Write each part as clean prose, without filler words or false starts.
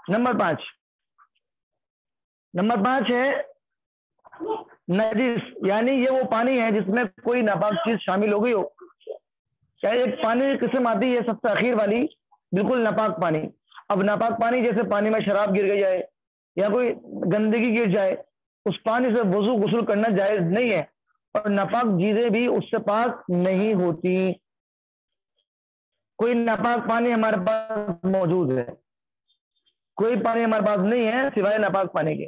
Number 5 ہے نجس، یعنی یہ وہ پانی ہے جس میں کوئی ناپاک چیز شامل ہو گئی ہو. کیا ایک پانی کی قسم آتی ہے سب سے اخیر والی، بالکل ناپاک پانی. اب ناپاک پانی جیسے پانی میں شراب گر جائے یا کوئی گندگی گر جائے، اس پانی سے وضو غسل کرنا جائز نہیں ہے، اور ناپاک چیزیں بھی اس سے پاک نہیں ہوتی. کوئی ناپاک پانی ہمارے پاس موجود ہے، کوئی پانی ہمارے پاس نہیں ہے سوائے ناپاک پانی کے.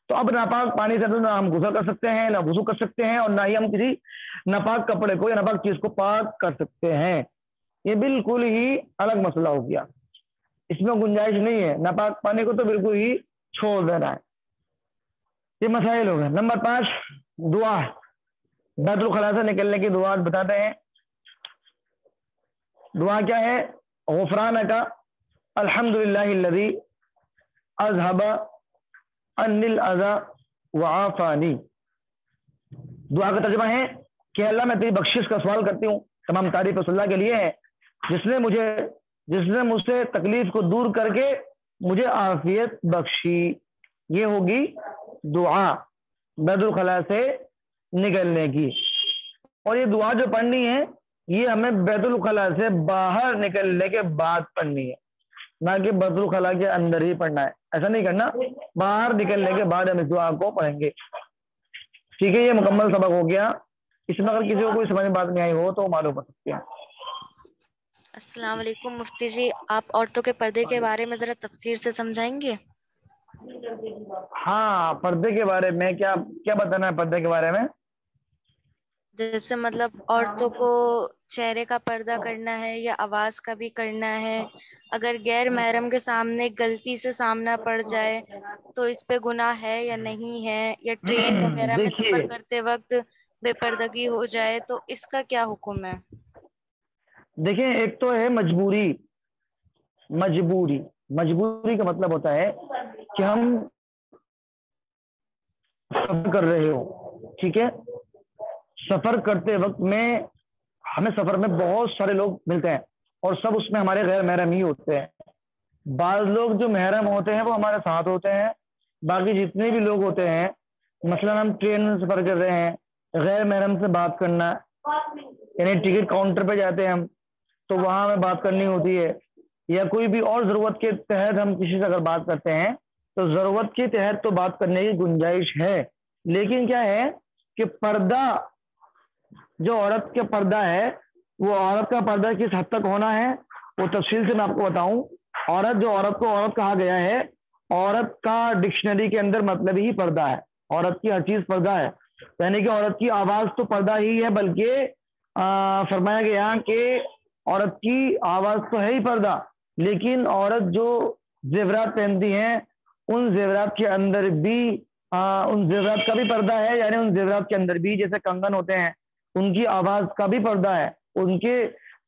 تو اب ناپاک پانی سے نہ ہم غسل کر سکتے ہیں، نہ وضو کر سکتے ہیں، اور نہ ہی ہم کسی ناپاک کپڑے کو یا ناپاک چیز کو پاک کر سکتے ہیں. یہ بالکل ہی الگ مسئلہ ہو گیا، اس میں گنجائش نہیں ہے. ناپاک پانی کو تو بالکل ہی چھوڑ دینا ہے. یہ مسائل ہو گئے. نمبر 5 دعا، بیت الخلاء سے نکلنے کی دعا بتاتے ہیں. دعا کیا ہے؟ غفرانک الحمدللہ الذی اذهب عنی الاذی وعافانی. دعا کا ترجمہ ہے کہ اللہ میں تیری بخشش کا سوال کرتی ہوں، تمام تعریف رسول اللہ کے لیے ہے جس نے مجھ سے تکلیف کو دور کر کے مجھے عافیت بخشی. یہ ہوگی دعا بیت الخلاء سے نکلنے کی. اور یہ دعا جو پڑھنی ہے یہ ہمیں بیت الخلاء سے باہر نکلنے کے بعد پڑھنی ہے، نہ کہ بیت الخلاء کے اندر ہی پڑھنا ہے. ایسا نہیں کرنا، باہر نکلنے کے بعد ہم اس دعا کو پڑھیں گے. ٹھیک ہے، یہ مکمل سبق ہو گیا. اس میں اگر کسی کو کوئی سمجھ میں بات نہیں آئی ہو تو معلوم کر سکتے ہیں. السلام علیکم مفتی جی، آپ عورتوں کے پردے کے بارے میں ذرا تفصیل سے سمجھائیں گے؟ ہاں، پردے کے بارے میں کیا بتانا ہے؟ پردے کے بارے میں جیسے مطلب عورتوں کو چہرے کا پردہ کرنا ہے یا آواز کا بھی کرنا ہے؟ اگر غیر محرم کے سامنے غلطی سے سامنا پڑ جائے تو اس پہ گناہ ہے یا نہیں ہے؟ یا ٹرین وغیرہ میں سفر دیکھیے کرتے وقت بے پردگی ہو جائے تو اس کا کیا حکم ہے؟ دیکھیں، ایک تو ہے مجبوری کا مطلب ہوتا ہے کہ ہم سفر کر رہے ہو. ٹھیک ہے، سفر کرتے وقت میں ہمیں سفر میں بہت سارے لوگ ملتے ہیں اور سب اس میں ہمارے غیر محرم ہی ہوتے ہیں. بعض لوگ جو محرم ہوتے ہیں وہ ہمارے ساتھ ہوتے ہیں، باقی جتنے بھی لوگ ہوتے ہیں، مثلا ہم ٹرین میں سفر کر رہے ہیں، غیر محرم سے بات کرنا، یعنی ٹکٹ کاؤنٹر پہ جاتے ہیں ہم تو وہاں ہمیں بات کرنی ہوتی ہے، یا کوئی بھی اور ضرورت کے تحت ہم کسی سے اگر بات کرتے ہیں تو ضرورت کے تحت تو بات کرنے کی گنجائش ہے. لیکن کیا ہے کہ پردہ، جو عورت کا پردہ ہے، وہ عورت کا پردہ کس حد تک ہونا ہے وہ تفصیل سے میں آپ کو بتاؤں. عورت کو عورت کہا گیا ہے، عورت کا ڈکشنری کے اندر مطلب ہی پردہ ہے. عورت کی ہر چیز پردہ ہے، یعنی کہ عورت کی آواز تو پردہ ہی ہے، بلکہ فرمایا گیا کہ عورت کی آواز تو ہے ہی پردہ، لیکن عورت جو زیورات پہنتی ہیں ان زیورات کے اندر بھی ان زیورات کا بھی پردہ ہے. یعنی ان زیورات کے اندر بھی جیسے کنگن ہوتے ہیں ان کی آواز کا بھی پردہ ہے، ان کے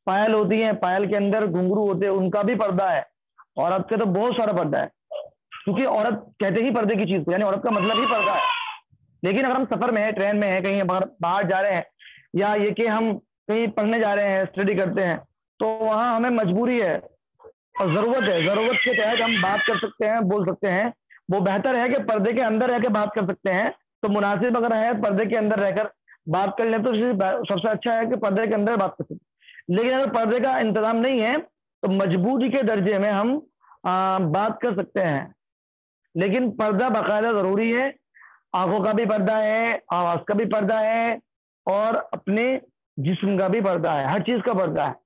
پائل ہوتی ہیں، پائل کے اندر گھنگرو ہوتے ہیں ان کا بھی پردہ ہے. عورت کا تو بہت سارا پردہ ہے، کیونکہ عورت کہتے ہی پردے کی چیز کو، یعنی عورت کا مطلب ہی پردہ ہے. لیکن اگر ہم سفر میں ہیں، ٹرین میں ہیں، کہیں باہر جا رہے ہیں، یا یہ کہ ہم کہیں پڑھنے جا رہے ہیں، اسٹڈی کرتے ہیں، تو وہاں ہمیں مجبوری ہے اور ضرورت ہے، ضرورت کے تحت ہم بات کر سکتے ہیں، بول سکتے ہیں. وہ بہتر ہے کہ پردے کے اندر رہ کے بات کر سکتے ہیں، تو مناسب اگر ہے پردے کے اندر رہ کر بات کر لیں تو سب سے اچھا ہے کہ پردے کے اندر بات کر سکتے. لیکن اگر پردے کا انتظام نہیں ہے تو مجبوری کے درجے میں ہم بات کر سکتے ہیں. لیکن پردہ باقاعدہ ضروری ہے، آنکھوں کا بھی پردہ ہے، آواز کا بھی پردہ ہے، اور اپنے جسم کا بھی پردہ ہے، ہر چیز کا پردہ ہے.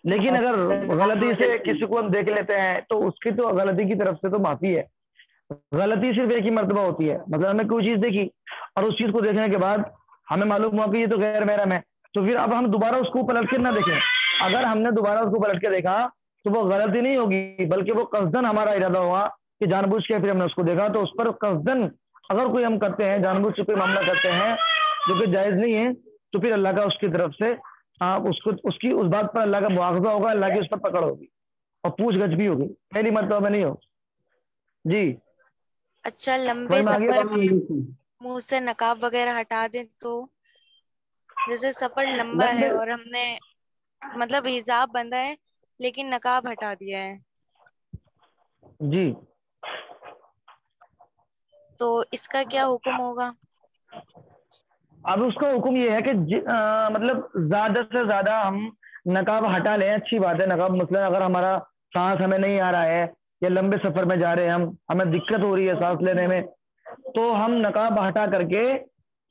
لیکن اگر السلام غلطی سے علیکم. کسی کو ہم دیکھ لیتے ہیں تو اس کی تو غلطی کی طرف سے تو معافی ہے. غلطی صرف ایک ہی مرتبہ ہوتی ہے، مطلب ہمیں کوئی چیز دیکھی اور اس چیز کو دیکھنے کے بعد ہمیں معلوم ہوا کہ یہ تو غیر محرم ہے، تو پھر اب ہم دوبارہ اس کو پلٹ کے نہ دیکھیں. اگر ہم نے دوبارہ اس کو پلٹ کے دیکھا تو وہ غلطی نہیں ہوگی، بلکہ وہ قصدن ہمارا ارادہ ہوا کہ جان بوجھ کے پھر ہم نے اس کو دیکھا. تو اس پر قصدن اگر کوئی ہم کرتے ہیں، جان بوجھ سے کوئی معاملہ کرتے ہیں جو کہ جائز نہیں ہے، تو پھر اللہ کا اس کی طرف سے اس کی اس بات پر اللہ کا مواخذہ ہوگا، اللہ کی اس پر پکڑ ہوگی اور پوچھ گچھ بھی ہوگی. پہلی مرتبہ میں نہیں ہو. جی اچھا، لمبے سمجھ میں آ گیا؟ سفر السلام میں علیکم. منہ سے نقاب وغیرہ ہٹا دیں تو؟ جیسے سفر لمبا ہے اور ہم نے مطلب حجاب بندہ ہے لیکن نقاب ہٹا دیا ہے، جی تو اس کا کیا حکم ہوگا؟ اب اس کا حکم یہ ہے کہ مطلب زیادہ سے زیادہ ہم نقاب ہٹا لیں، اچھی بات ہے نقاب، مثلا اگر ہمارا سانس ہمیں نہیں آ رہا ہے یا لمبے سفر میں جا رہے ہیں ہمیں دقت ہو رہی ہے سانس لینے میں، تو ہم نقاب ہٹا کر کے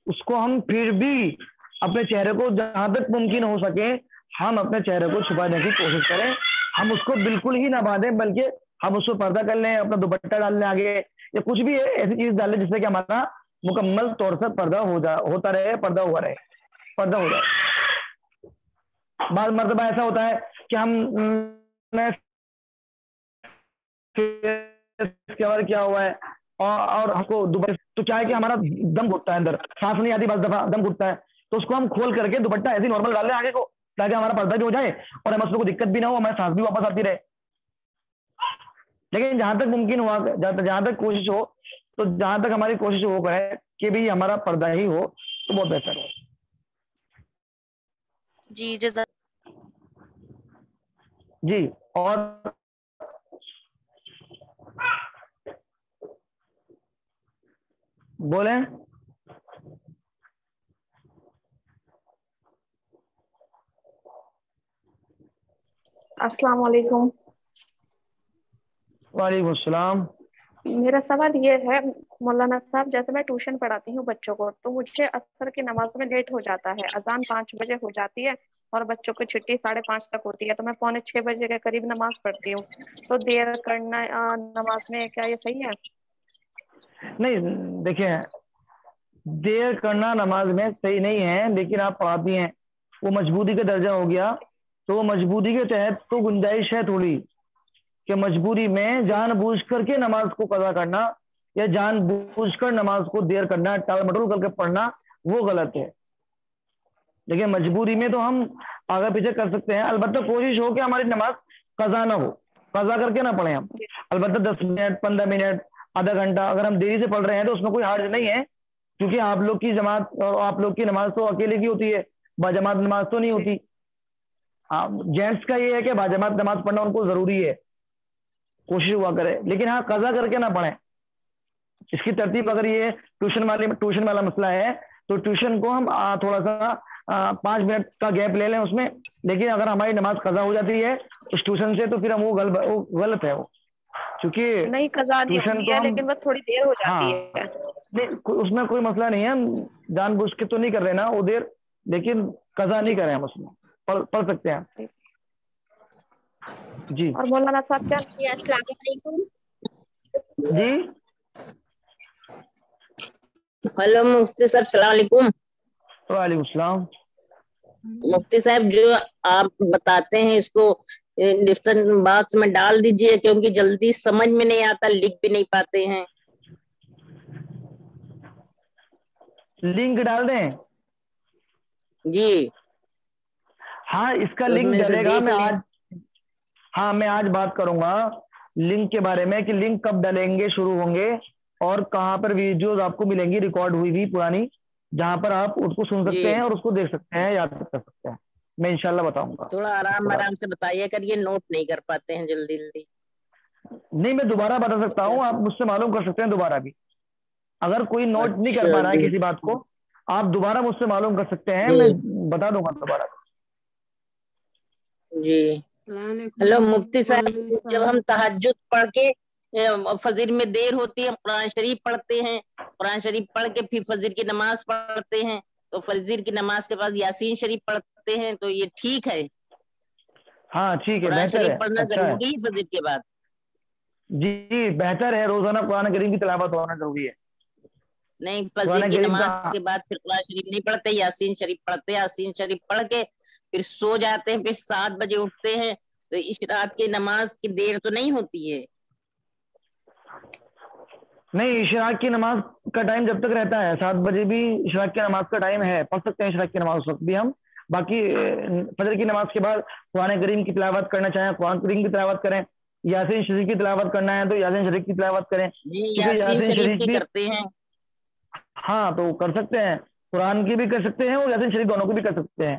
اس کو ہم پھر بھی اپنے چہرے کو جہاں تک ممکن ہو سکے ہم اپنے چہرے کو چھپانے کی کوشش کریں، ہم اس کو بالکل ہی نہ باندھیں بلکہ ہم اس کو پردہ کر لیں، اپنا دوپٹہ ڈال لیں آگے، یا کچھ بھی ہے ایسی چیز ڈال لیں جس سے کہ ہمارا مکمل طور سے پردہ ہوتا رہے، پردہ ہوا رہے، پردہ ہو جائے۔ بعض مرتبہ ایسا ہوتا ہے کہ ہم کیا ہوا ہے اور ہم کو دوپٹہ تو کیا ہے کہ ہمارا دم گھٹتا ہے، اندر سانس نہیں آتی، بعض دفعہ دم گھٹتا ہے، تو اس کو ہم کھول کر کے دوپٹہ ایسے نارمل ڈال لیں آگے کو تاکہ ہمارا پردہ بھی ہو جائے اور ہمیں اس کو دقت بھی نہ ہو، ہماری سانس بھی واپس آتی رہے۔ لیکن جہاں تک ممکن ہوا، جہاں تک کوشش ہو، تو جہاں تک ہماری کوشش ہو کرے کہ بھی ہمارا پردہ ہی ہو تو بہت بہتر ہے۔ جی جزاک۔ جی اور بولیں۔ السلام علیکم۔ وعلیکم السلام۔ میرا سوال یہ ہے مولانا صاحب، جیسے میں ٹیوشن پڑھاتی ہوں بچوں کو، تو مجھے عصر کی نماز میں لیٹ ہو جاتا ہے، اذان 5 بجے ہو جاتی ہے اور بچوں کی چھٹی 5:30 تک ہوتی ہے، تو میں 5:45 بجے کے قریب نماز پڑھتی ہوں، تو دیر کرنا نماز میں کیا یہ صحیح ہے؟ نہیں دیکھیں، دیر کرنا نماز میں صحیح نہیں ہے، لیکن آپ پڑھاتی ہیں، وہ مجبوری کا درجہ ہو گیا، تو وہ مجبوری کے تحت تو گنجائش ہے تھوڑی کہ مجبوری میں جان بوجھ کر کے نماز کو قضا کرنا یا جان بوجھ کر نماز کو دیر کرنا، ٹال مٹول کر کے پڑھنا، وہ غلط ہے۔ لیکن مجبوری میں تو ہم آگے پیچھے کر سکتے ہیں، البتہ کوشش ہو کہ ہماری نماز قضا نہ ہو، قضا کر کے نہ پڑھیں ہم، البتہ 10 منٹ 15 منٹ آدھا گھنٹہ اگر ہم دیری سے پڑھ رہے ہیں تو اس میں کوئی حرج نہیں ہے، کیونکہ آپ لوگ کی جماعت اور آپ لوگ کی نماز تو اکیلے کی ہوتی ہے، باجماعت نماز تو نہیں ہوتی۔ ہاں جینٹس کا یہ ہے کہ باجماعت نماز پڑھنا ان کو ضروری ہے، کوشش ہوا کرے، لیکن ہاں قضا کر کے نہ پڑھیں۔ اس کی ترتیب اگر یہ ٹیوشن والا مسئلہ ہے تو ٹیوشن کو ہم تھوڑا سا 5 منٹ کا گیپ لے لیں اس میں، لیکن اگر ہماری نماز قضا ہو جاتی ہے اس ٹیوشن سے تو پھر ہم وہ غلط ہے، وہ کیونکہ نہیں قضا نہیں ٹیوشن ہوتی تو ہے، ہم لیکن بس تھوڑی دیر ہو جاتی ہاں ہے۔ اس میں کوئی مسئلہ نہیں ہے، ہم جان بوجھ کے تو نہیں کر رہے نا وہ دیر، لیکن قضا نہیں کریں ہم اس میں، پڑھ سکتے ہیں جی۔ اور مولانا صاحب کیا جی السلام علیکم۔ جی ہلو مفتی صاحب السلام علیکم۔ وعلیکم السلام۔ مفتی صاحب جو آپ بتاتے ہیں اس کو ڈسکرپشن باکس میں ڈال دیجئے، کیونکہ جلدی سمجھ میں نہیں آتا، لکھ بھی نہیں پاتے ہیں۔ لنک ڈال دیں؟ جی ہاں اس کا اس لنک میں سے ڈلے گا، دیکھ لیں۔ میں آج بات کروں گا لنک کے بارے میں کہ لنک کب ڈلیں گے، شروع ہوں گے، اور کہاں پر ویڈیوز آپ کو ملیں گی ریکارڈ ہوئی بھی پرانی، جہاں پر آپ اس کو سن جی سکتے ہیں اور اس کو دیکھ سکتے ہیں، یاد کر سکتے ہیں۔ میں انشاءاللہ بتاؤں گا تھوڑا اس کے بارے آرام سے بتائیے، کر یہ نوٹ نہیں کر پاتے ہیں جلدی جلدی۔ میں نہیں، میں دوبارہ بتا سکتا ہوں، آپ مجھ سے معلوم کر سکتے ہیں دوبارہ بھی، اگر کوئی نوٹ نہیں کر اچھا پا رہا ہے جی کسی بات کو آپ دوبارہ مجھ سے معلوم کر سکتے ہیں، جی میں بتا دوں گا دوبارہ۔ جی ہلو مفتی صاحب، جب ہم تہجد پڑھ کے فجر میں دیر ہوتی ہے، قرآن شریف پڑھتے ہیں، قرآن شریف پڑھ کے پھر فجر کی نماز پڑھتے ہیں، تو فجر کی نماز کے بعد یاسین شریف پڑھتے ہیں، تو یہ ٹھیک ہے؟ ہاں ٹھیک ہے، قرآن بہتر شریف ہے، پڑھنا اچھا ہے، ضروری ہے فجر کے بعد؟ جی بہتر ہے، روزانہ قرآن کریم کی تلاوت ہونا ضروری ہے۔ نہیں فجر قرآن کی کریم کا نماز کے بعد پھر قرآن شریف نہیں پڑھتے، یاسین شریف پڑھتے، یاسین شریف پڑھ کے پھر سو جاتے ہیں، پھر 7 بجے اٹھتے ہیں، تو اشراق کی نماز کی دیر تو نہیں ہوتی ہے؟ نہیں، اشراق کی نماز کا ٹائم جب تک رہتا ہے 7 بجے بھی اشراق کی نماز کا ٹائم ہے، پڑھ سکتے ہیں اشراق کی نماز اس وقت بھی ہم، باقی فجر کی نماز کے بعد قرآن کریم کی تلاوت کرنا چاہیں قرآن کریم کی تلاوت کریں، یاسین شریف کی تلاوت کرنا ہے تو یاسین شریف کی تلاوت کریں، جی کیونکہ یاسین یاسین شریف شریف کی بھی کرتے ہیں۔ ہاں تو کر سکتے ہیں، قرآن کی بھی کر سکتے ہیں اور یاسین شریف دونوں کو بھی کر سکتے ہیں۔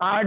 8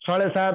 7:30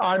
8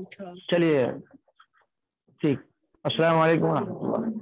اچھا چلیے ٹھیک، السلام علیکم ورحمۃ اللہ۔